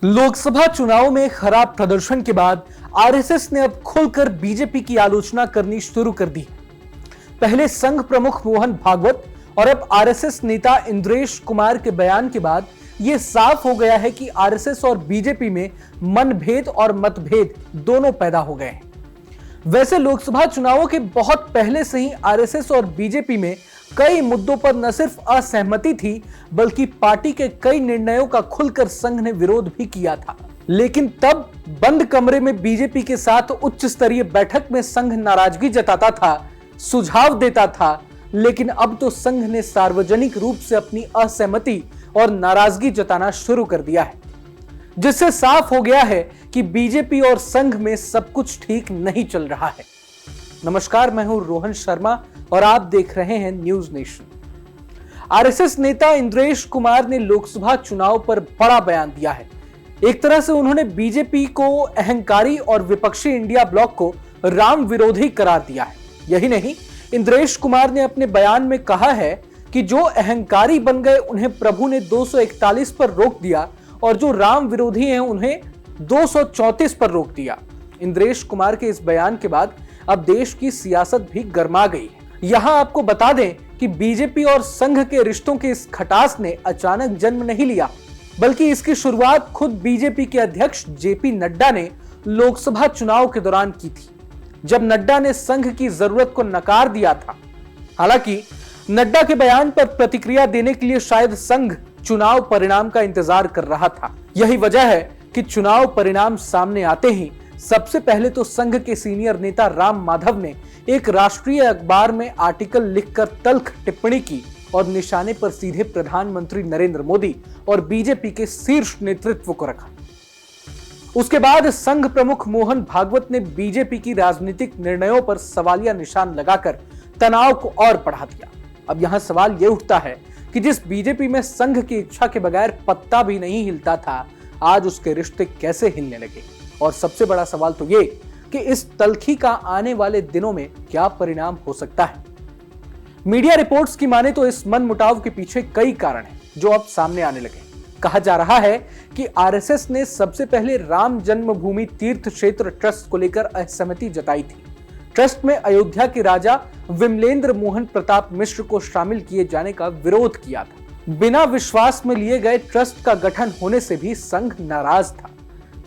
लोकसभा चुनाव में खराब प्रदर्शन के बाद आरएसएस ने अब खुलकर बीजेपी की आलोचना करनी शुरू कर दी। पहले संघ प्रमुख मोहन भागवत और अब आरएसएस नेता इंद्रेश कुमार के बयान के बाद यह साफ हो गया है कि आरएसएस और बीजेपी में मनभेद और मतभेद दोनों पैदा हो गए हैं। वैसे लोकसभा चुनावों के बहुत पहले से ही आरएसएस और बीजेपी में कई मुद्दों पर न सिर्फ असहमति थी, बल्कि पार्टी के कई निर्णयों का खुलकर संघ ने विरोध भी किया था। लेकिन तब बंद कमरे में बीजेपी के साथ उच्च स्तरीय बैठक में संघ नाराजगी जताता था, सुझाव देता था, लेकिन अब तो संघ ने सार्वजनिक रूप से अपनी असहमति और नाराजगी जताना शुरू कर दिया है, जिससे साफ हो गया है कि बीजेपी और संघ में सब कुछ ठीक नहीं चल रहा है। नमस्कार, मैं हूं रोहन शर्मा और आप देख रहे हैं न्यूज नेशन। आरएसएस नेता इंद्रेश कुमार ने लोकसभा चुनाव पर बड़ा बयान दिया है। एक तरह से उन्होंने बीजेपी को अहंकारी और विपक्षी इंडिया ब्लॉक को राम विरोधी करार दिया है। यही नहीं, इंद्रेश कुमार ने अपने बयान में कहा है कि जो अहंकारी बन गए उन्हें प्रभु ने 241 पर रोक दिया और जो राम विरोधी हैं उन्हें 234 पर रोक दिया। इंद्रेश कुमार के इस बयान के बाद अब देश की सियासत भी गर्मा गई है। यहां आपको बता दें कि बीजेपी और संघ के रिश्तों की इस खटास ने अचानक जन्म नहीं लिया, बल्कि इसकी शुरुआत खुद बीजेपी के अध्यक्ष जेपी नड्डा ने लोकसभा चुनाव के दौरान की थी, जब नड्डा ने संघ की जरूरत को नकार दिया था। हालांकि नड्डा के बयान पर प्रतिक्रिया देने के लिए शायद संघ चुनाव परिणाम का इंतजार कर रहा था। यही वजह है कि चुनाव परिणाम सामने आते ही सबसे पहले तो संघ के सीनियर नेता राम माधव ने एक राष्ट्रीय अखबार में आर्टिकल लिखकर तल्ख टिप्पणी की और निशाने पर सीधे प्रधानमंत्री नरेंद्र मोदी और बीजेपी के शीर्ष नेतृत्व को रखा। उसके बाद संघ प्रमुख मोहन भागवत ने बीजेपी की राजनीतिक निर्णयों पर सवालिया निशान लगाकर तनाव को और बढ़ा दिया। अब यहां सवाल यह उठता है कि जिस बीजेपी में संघ की इच्छा के बगैर पत्ता भी नहीं हिलता था, आज उसके रिश्ते कैसे हिलने लगे। और सबसे बड़ा सवाल तो ये कि इस तल्खी का आने वाले दिनों में क्या परिणाम हो सकता है। मीडिया रिपोर्ट्स की माने तो इस मनमुटाव के पीछे कई कारण हैं जो अब सामने आने लगे। कहा जा रहा है कि आरएसएस ने सबसे पहले राम जन्मभूमि तीर्थ क्षेत्र ट्रस्ट को लेकर असहमति जताई थी। ट्रस्ट में अयोध्या के राजा विमलेंद्र मोहन प्रताप मिश्र को शामिल किए जाने का विरोध किया था। बिना विश्वास में लिए गए ट्रस्ट का गठन होने से भी संघ नाराज था।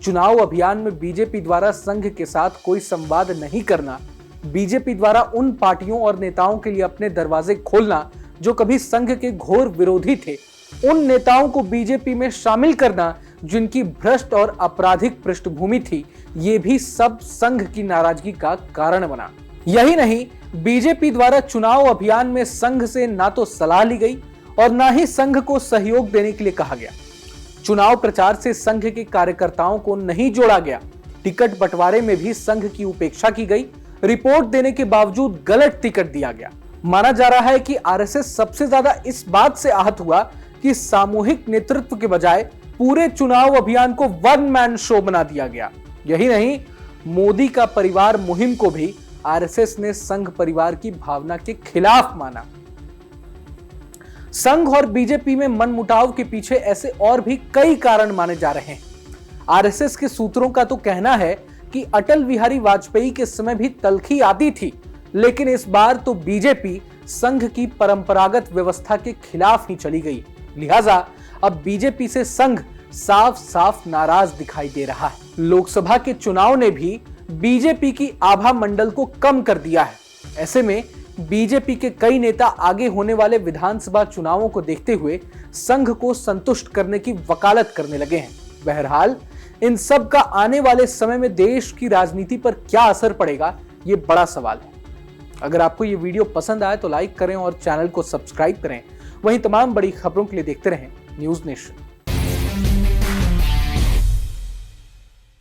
चुनाव अभियान में बीजेपी द्वारा संघ के साथ कोई संवाद नहीं करना, बीजेपी द्वारा उन पार्टियों और नेताओं के लिए अपने दरवाजे खोलना जो कभी संघ के घोर विरोधी थे, उन नेताओं को बीजेपी में शामिल करना जिनकी भ्रष्ट और आपराधिक पृष्ठभूमि थी, ये भी सब संघ की नाराजगी का कारण बना। यही नहीं, बीजेपी द्वारा चुनाव अभियान में संघ से ना तो सलाह ली गई और ना ही संघ को सहयोग देने के लिए कहा गया। चुनाव प्रचार से संघ के कार्यकर्ताओं को नहीं जोड़ा गया। टिकट बंटवारे में भी संघ की उपेक्षा की गई। रिपोर्ट देने के बावजूद गलत टिकट दिया गया। माना जा रहा है कि आरएसएस सबसे ज्यादा इस बात से आहत हुआ कि सामूहिक नेतृत्व के बजाय पूरे चुनाव अभियान को वन मैन शो बना दिया गया। यही नहीं, मोदी का परिवार मुहिम को भी आरएसएस ने संघ परिवार की भावना के खिलाफ माना। संघ और बीजेपी में मनमुटाव के पीछे ऐसे और भी कई कारण माने जा रहे हैं। आरएसएस के सूत्रों का तो कहना है कि अटल बिहारी वाजपेयी के समय भी तल्खी आती थी, लेकिन इस बार तो बीजेपी संघ की परंपरागत व्यवस्था के खिलाफ ही चली गई। लिहाजा अब बीजेपी से संघ साफ साफ नाराज दिखाई दे रहा है। लोकसभा के चुनाव ने भी बीजेपी की आभा मंडल को कम कर दिया है। ऐसे में बीजेपी के कई नेता आगे होने वाले विधानसभा चुनावों को देखते हुए संघ को संतुष्ट करने की वकालत करने लगे हैं। बहरहाल इन सब का आने वाले समय में देश की राजनीति पर क्या असर पड़ेगा, ये बड़ा सवाल है। अगर आपको ये वीडियो पसंद आए तो लाइक करें और चैनल को सब्सक्राइब करें। वहीं तमाम बड़ी खबरों के लिए देखते रहें न्यूज नेशन।